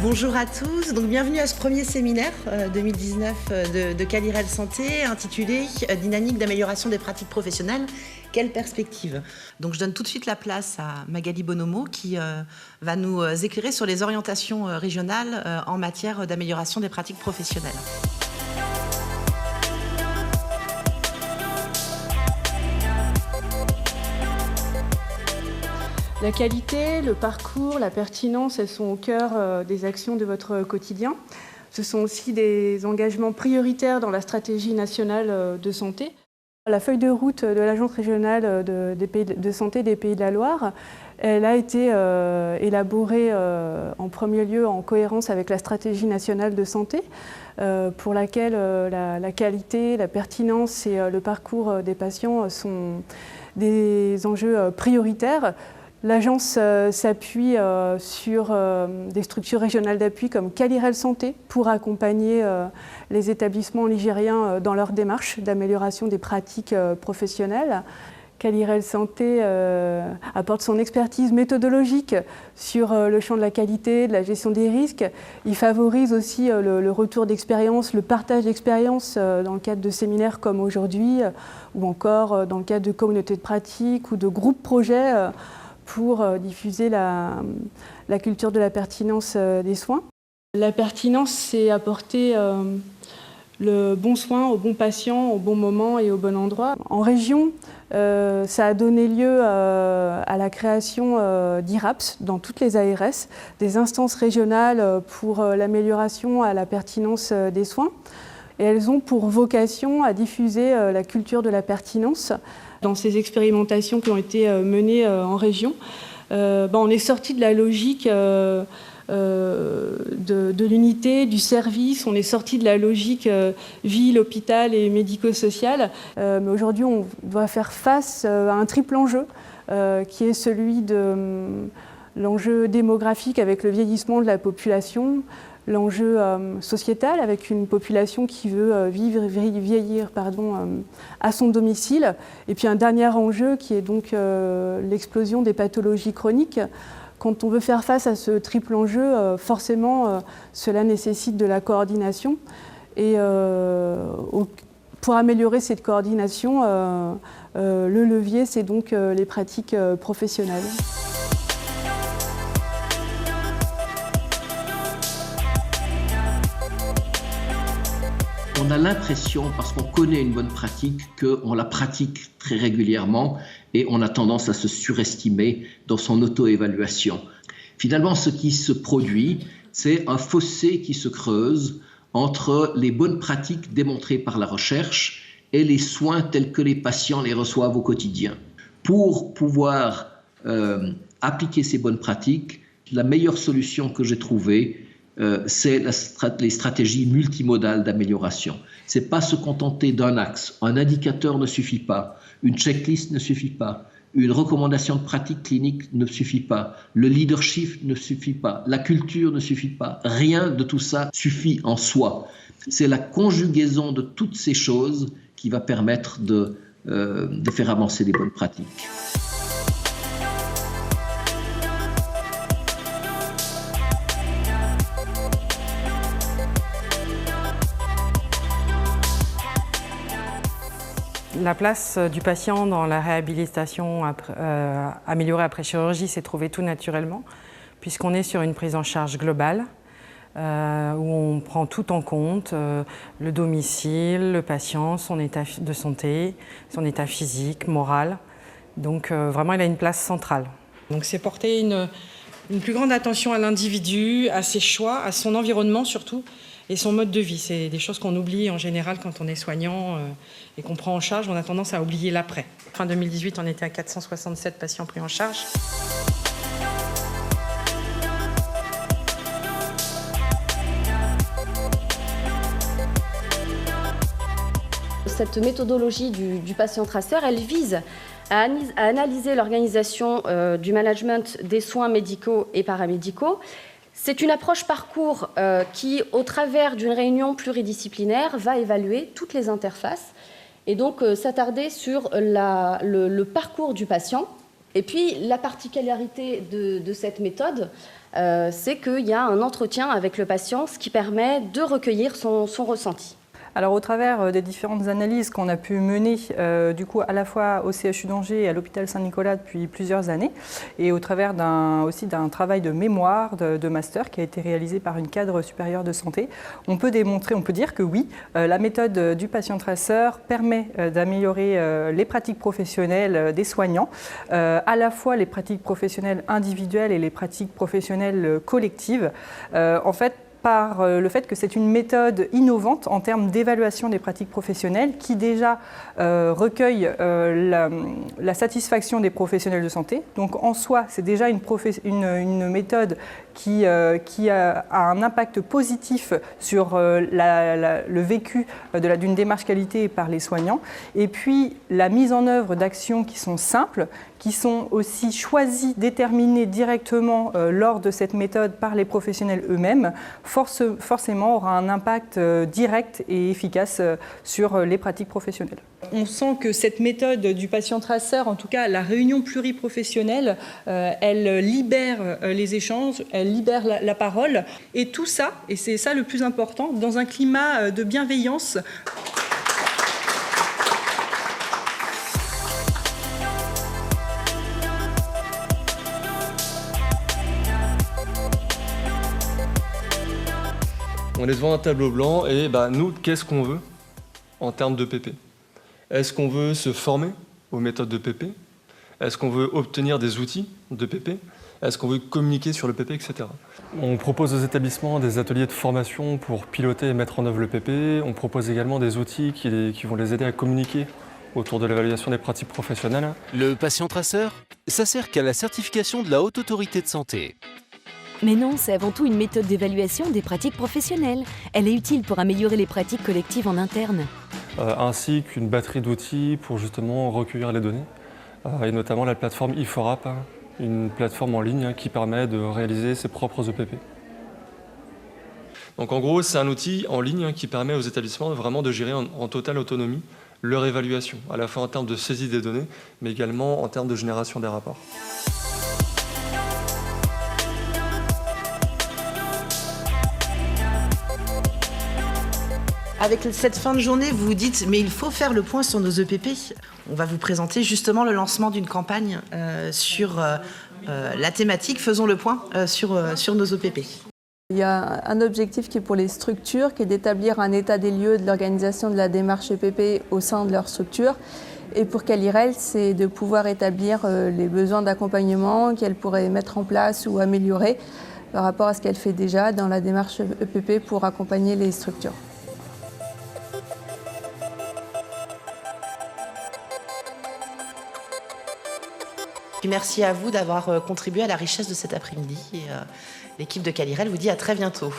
Bonjour à tous, donc bienvenue à ce premier séminaire 2019 de Calirel Santé intitulé « Dynamique d'amélioration des pratiques professionnelles, quelle perspective ?» Donc je donne tout de suite la place à Magali Bonomo qui va nous éclairer sur les orientations régionales en matière d'amélioration des pratiques professionnelles. La qualité, le parcours, la pertinence, elles sont au cœur des actions de votre quotidien. Ce sont aussi des engagements prioritaires dans la stratégie nationale de santé. La feuille de route de l'Agence régionale de santé des Pays de la Loire, elle a été élaborée en premier lieu en cohérence avec la stratégie nationale de santé, pour laquelle la qualité, la pertinence et le parcours des patients sont des enjeux prioritaires. L'agence s'appuie sur des structures régionales d'appui comme Calirel Santé pour accompagner les établissements ligériens dans leur démarche d'amélioration des pratiques professionnelles. Calirel Santé apporte son expertise méthodologique sur le champ de la qualité, de la gestion des risques. Il favorise aussi le retour d'expérience, le partage d'expérience dans le cadre de séminaires comme aujourd'hui ou encore dans le cadre de communautés de pratique ou de groupes projets pour diffuser la culture de la pertinence des soins. La pertinence, c'est apporter le bon soin au bon patient, au bon moment et au bon endroit. En région, ça a donné lieu à la création d'IRAPS dans toutes les ARS, des instances régionales pour l'amélioration à la pertinence des soins. Et elles ont pour vocation à diffuser la culture de la pertinence. Dans ces expérimentations qui ont été menées en région, on est sorti de la logique de l'unité, du service, on est sorti de la logique ville, hôpital et médico-social. Mais aujourd'hui, on doit faire face à un triple enjeu qui est celui de l'enjeu démographique avec le vieillissement de la population, l'enjeu sociétal avec une population qui veut vieillir à son domicile, et puis un dernier enjeu qui est donc l'explosion des pathologies chroniques. Quand on veut faire face à ce triple enjeu, forcément cela nécessite de la coordination, et pour améliorer cette coordination, le levier c'est donc les pratiques professionnelles. On a l'impression, parce qu'on connaît une bonne pratique, qu'on la pratique très régulièrement et on a tendance à se surestimer dans son auto-évaluation. Finalement, ce qui se produit, c'est un fossé qui se creuse entre les bonnes pratiques démontrées par la recherche et les soins tels que les patients les reçoivent au quotidien. Pour pouvoir appliquer ces bonnes pratiques, la meilleure solution que j'ai trouvée, c'est les stratégies multimodales d'amélioration. Ce n'est pas se contenter d'un axe. Un indicateur ne suffit pas, une checklist ne suffit pas, une recommandation de pratique clinique ne suffit pas, le leadership ne suffit pas, la culture ne suffit pas. Rien de tout ça suffit en soi. C'est la conjugaison de toutes ces choses qui va permettre de faire avancer les bonnes pratiques. La place du patient dans la réhabilitation améliorée après chirurgie s'est trouvée tout naturellement, puisqu'on est sur une prise en charge globale, où on prend tout en compte, le domicile, le patient, son état de santé, son état physique, moral. Donc vraiment, il a une place centrale. Donc c'est porter une plus grande attention à l'individu, à ses choix, à son environnement surtout, et son mode de vie. C'est des choses qu'on oublie en général quand on est soignant et qu'on prend en charge. On a tendance à oublier l'après. Fin 2018, on était à 467 patients pris en charge. Cette méthodologie du patient traceur, elle vise à analyser l'organisation du management des soins médicaux et paramédicaux. C'est une approche parcours qui, au travers d'une réunion pluridisciplinaire, va évaluer toutes les interfaces et donc s'attarder sur le parcours du patient Et puis, la particularité de cette méthode, c'est qu'il y a un entretien avec le patient, ce qui permet de recueillir son ressenti. Alors au travers des différentes analyses qu'on a pu mener du coup à la fois au CHU d'Angers et à l'hôpital Saint-Nicolas depuis plusieurs années, et au travers aussi d'un travail de mémoire, de master qui a été réalisé par une cadre supérieure de santé, on peut dire que oui, la méthode du patient traceur permet d'améliorer les pratiques professionnelles des soignants, à la fois les pratiques professionnelles individuelles et les pratiques professionnelles collectives. En fait, par le fait que c'est une méthode innovante en termes d'évaluation des pratiques professionnelles qui déjà recueille la satisfaction des professionnels de santé. Donc en soi, c'est déjà une méthode qui a un impact positif sur le vécu d'une démarche qualité par les soignants. Et puis la mise en œuvre d'actions qui sont simples, qui sont aussi choisies, déterminées directement lors de cette méthode par les professionnels eux-mêmes, forcément aura un impact direct et efficace sur les pratiques professionnelles. On sent que cette méthode du patient traceur, en tout cas la réunion pluriprofessionnelle, elle libère les échanges, elle libère la parole, et tout ça, et c'est ça le plus important, dans un climat de bienveillance. On est devant un tableau blanc et nous, qu'est-ce qu'on veut en termes de PP? Est-ce qu'on veut se former aux méthodes de PP? Est-ce qu'on veut obtenir des outils de PP? Est-ce qu'on veut communiquer sur le PP, etc. On propose aux établissements des ateliers de formation pour piloter et mettre en œuvre le PP. On propose également des outils qui vont les aider à communiquer autour de l'évaluation des pratiques professionnelles. Le patient traceur, ça sert qu'à la certification de la Haute Autorité de Santé. Mais non, c'est avant tout une méthode d'évaluation des pratiques professionnelles. Elle est utile pour améliorer les pratiques collectives en interne. Ainsi qu'une batterie d'outils pour justement recueillir les données. Et notamment la plateforme IFORAP, une plateforme en ligne qui permet de réaliser ses propres EPP. Donc en gros, c'est un outil en ligne qui permet aux établissements vraiment de gérer en totale autonomie leur évaluation, à la fois en termes de saisie des données, mais également en termes de génération des rapports. Avec cette fin de journée, vous vous dites, mais il faut faire le point sur nos EPP. On va vous présenter justement le lancement d'une campagne sur la thématique. Faisons le point sur nos EPP. Il y a un objectif qui est pour les structures, qui est d'établir un état des lieux de l'organisation de la démarche EPP au sein de leur structure. Et pour Calirel, c'est de pouvoir établir les besoins d'accompagnement qu'elle pourrait mettre en place ou améliorer par rapport à ce qu'elle fait déjà dans la démarche EPP pour accompagner les structures. Merci à vous d'avoir contribué à la richesse de cet après-midi. Et l'équipe de Calirel vous dit à très bientôt.